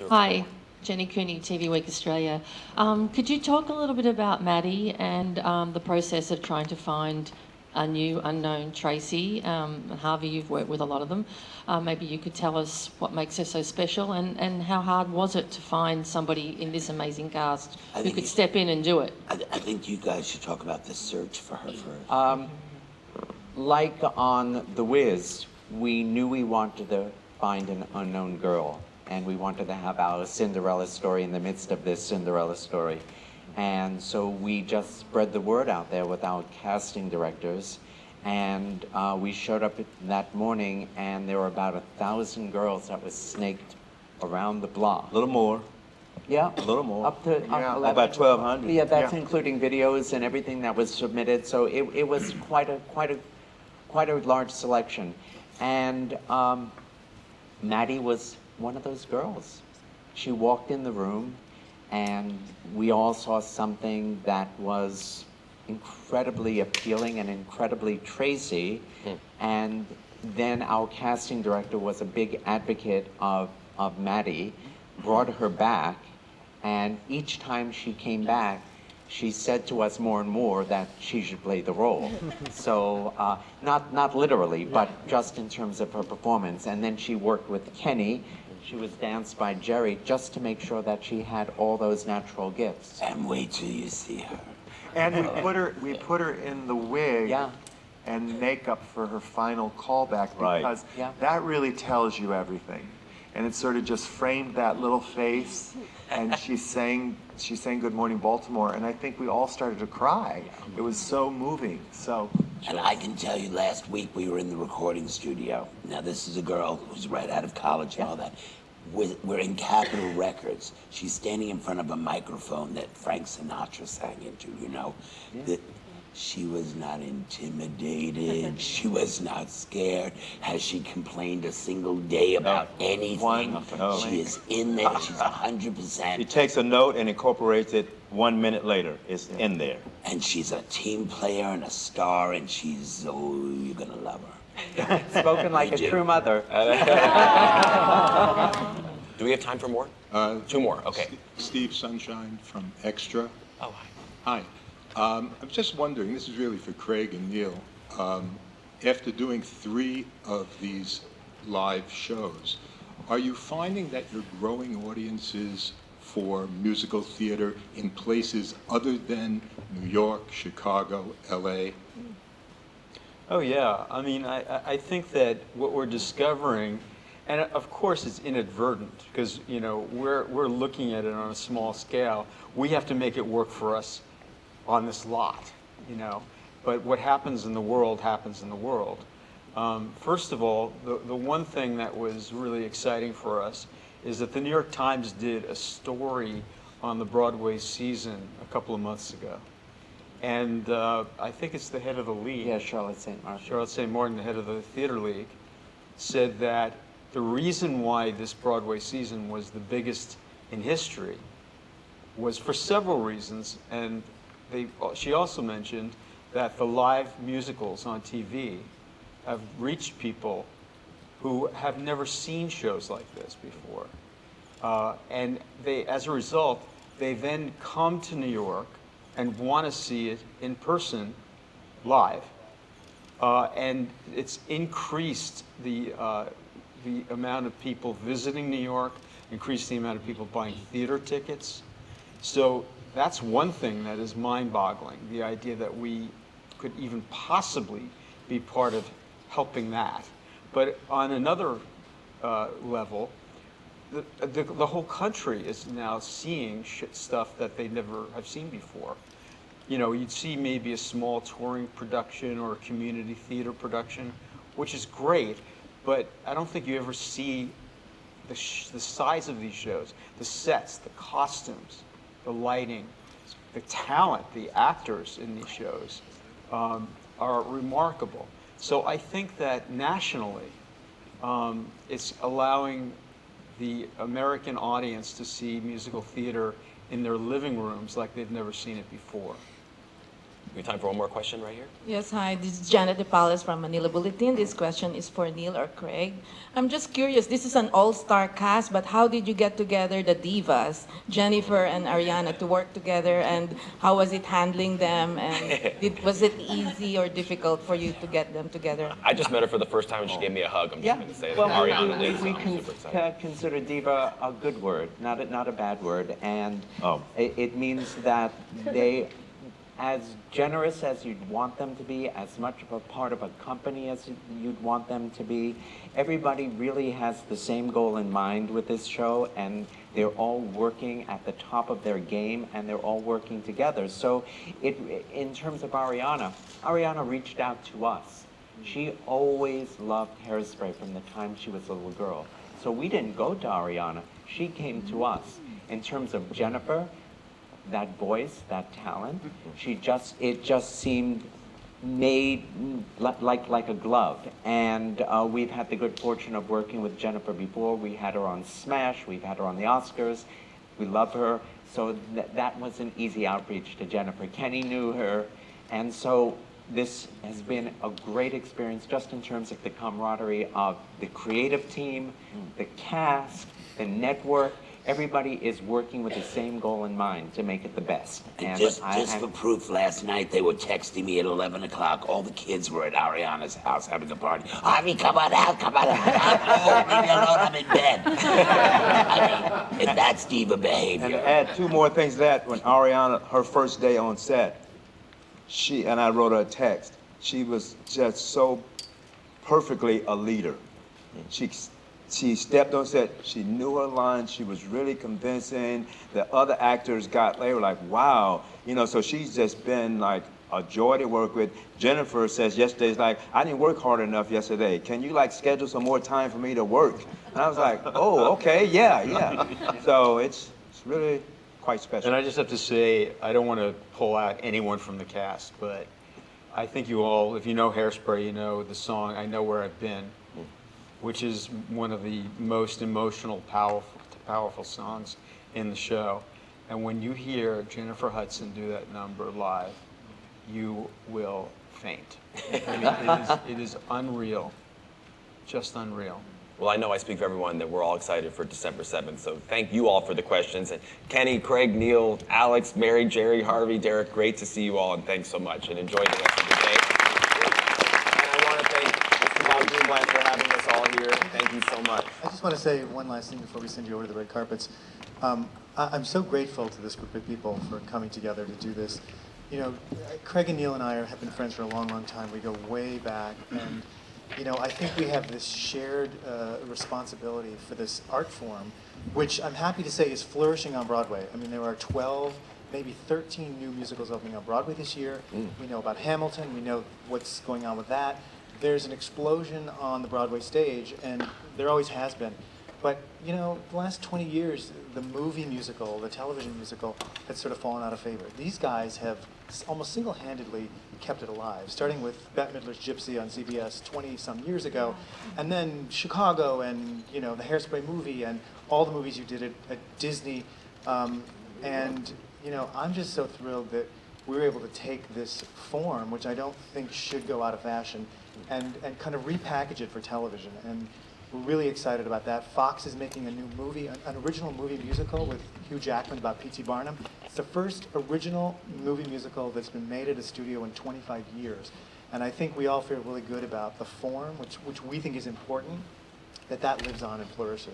Hi, Jenny Cooney, TV Week Australia. Could you talk a little bit about Maddie and the process of trying to find a new unknown Tracy? Harvey, you've worked with a lot of them. Maybe you could tell us what makes her so special and how hard was it to find somebody in this amazing cast who could step in and do it? I think you guys should talk about the search for her first. Like on The Wiz, we knew we wanted to find an unknown girl, and we wanted to have our Cinderella story in the midst of this Cinderella story. And so we just spread the word out there with our casting directors, and we showed up that morning, and there were about 1,000 girls that was snaked around the block. A little more. Yeah, A little more. up to About 11. 1,200. Yeah, that's including videos and everything that was submitted. So it was quite a large selection, and Maddie was one of those girls. She walked in the room, and we all saw something that was incredibly appealing and incredibly Tracy. And then our casting director was a big advocate of Maddie, brought her back, and each time she came back, she said to us more and more that she should play the role. So, not literally, but just in terms of her performance. And then she worked with Kenny. She was danced by Jerry just to make sure that she had all those natural gifts. And wait till you see her. And we put her in the wig Yeah. and makeup for her final callback Right. because Yeah. that really tells you everything. And it sort of just framed that little face, and she sang Good Morning Baltimore, and I think we all started to cry. It was so moving. So And I can tell you, last week we were in the recording studio. Now, this is a girl who's right out of college and all that. We're in Capitol Records. She's standing in front of a microphone that Frank Sinatra sang into, you know. That she was not intimidated. She was not scared. Has she complained a single day about anything? No. She is in there. She's 100%. She takes a note and incorporates it 1 minute later. It's in there. And she's a team player and a star, and she's, oh, you're gonna love her. Spoken like a true mother. Do we have time for more? Two more, okay. Steve Sunshine from Extra. Oh, hi. Hi. I was just wondering, this is really for Craig and Neil. After doing 3 of these live shows, are you finding that you're growing audiences for musical theater in places other than New York, Chicago, LA? Oh yeah, I mean, I think that what we're discovering, and of course it's inadvertent because you know we're looking at it on a small scale. We have to make it work for us on this lot, you know. But what happens in the world happens in the world. First of all, the one thing that was really exciting for us is that the New York Times did a story on the Broadway season a couple of months ago. And I think it's the head of the league. Yeah, Charlotte St. Martin. Charlotte St. Martin, the head of the theater league, said that the reason why this Broadway season was the biggest in history was for several reasons. And she also mentioned that the live musicals on TV have reached people who have never seen shows like this before. And as a result, they then come to New York and want to see it in person, live. And it's increased the amount of people visiting New York, increased the amount of people buying theater tickets. So that's one thing that is mind-boggling, the idea that we could even possibly be part of helping that. But on another level, the whole country is now seeing stuff that they never have seen before. You know, you'd see maybe a small touring production or a community theater production, which is great, but I don't think you ever see the size of these shows, the sets, the costumes, the lighting, the talent, the actors in these shows are remarkable. So I think that nationally, it's allowing the American audience to see musical theater in their living rooms like they've never seen it before. We have time for one more question right here. Yes, hi, this is Janet De Palas from Manila Bulletin. This question is for Neil or Craig. I'm just curious, this is an all-star cast, but how did you get together the divas, Jennifer and Ariana, to work together, and how was it handling them, and was it easy or difficult for you to get them together? I just met her for the first time and she gave me a hug. I'm just going to say that. Well, Ariana we, is, we, I'm we super excited. consider diva a good word, not a bad word, and it means that they, as generous as you'd want them to be, as much of a part of a company as you'd want them to be. Everybody really has the same goal in mind with this show, and they're all working at the top of their game, and they're all working together. So in terms of Ariana reached out to us. She always loved Hairspray from the time she was a little girl. So we didn't go to Ariana, she came to us. In terms of Jennifer, that voice, that talent, it just seemed made like a glove. And we've had the good fortune of working with Jennifer before. We had her on Smash, we've had her on the Oscars. We love her. So that was an easy outreach to Jennifer. Kenny knew her. And so this has been a great experience just in terms of the camaraderie of the creative team, the cast, the network. Everybody is working with the same goal in mind to make it the best. And just for proof, last night they were texting me at 11 o'clock. All the kids were at Ariana's house having a party. Harvey, come on out, come on out. Leave me alone, I'm in bed. I mean, and that's diva behavior. And to add two more things to that, when Ariana, her first day on set, and I wrote her a text, she was just so perfectly a leader. She stepped on set, she knew her lines, she was really convincing. The other actors they were like, wow. So she's just been like a joy to work with. Jennifer says yesterday's like, I didn't work hard enough yesterday. Can you schedule some more time for me to work? And I was like, oh, okay, yeah. So it's really quite special. And I just have to say, I don't want to pull out anyone from the cast, but I think you all, if you know Hairspray, you know the song, I Know Where I've Been, which is one of the most emotional, powerful songs in the show. And when you hear Jennifer Hudson do that number live, you will faint. I mean, it is unreal, just unreal. Well, I know I speak for everyone that we're all excited for December 7th, so thank you all for the questions. And Kenny, Craig, Neil, Alex, Mary, Jerry, Harvey, Derek, great to see you all, and thanks so much, and enjoy the rest of the day. And I want to thank Mr. Dreamboat for having us all here. Thank you so much. I just want to say one last thing before we send you over to the red carpets. I'm so grateful to this group of people for coming together to do this. Craig and Neil and I have been friends for a long, long time. We go way back, and I think we have this shared responsibility for this art form, which I'm happy to say is flourishing on Broadway. I mean, there are 12, maybe 13 new musicals opening on Broadway this year. We know about Hamilton. We know what's going on with that. There's an explosion on the Broadway stage, and there always has been. But, the last 20 years, the movie musical, the television musical, has sort of fallen out of favor. These guys have almost single-handedly kept it alive, starting with Bette Midler's Gypsy on CBS 20-some years ago, and then Chicago and, the Hairspray movie and all the movies you did at Disney. And, I'm just so thrilled that we were able to take this form, which I don't think should go out of fashion, and kind of repackage it for television. And we're really excited about that. Fox is making a new movie, an original movie musical with Hugh Jackman about P.T. Barnum. It's the first original movie musical that's been made at a studio in 25 years. And I think we all feel really good about the form, which we think is important, that lives on and flourishes.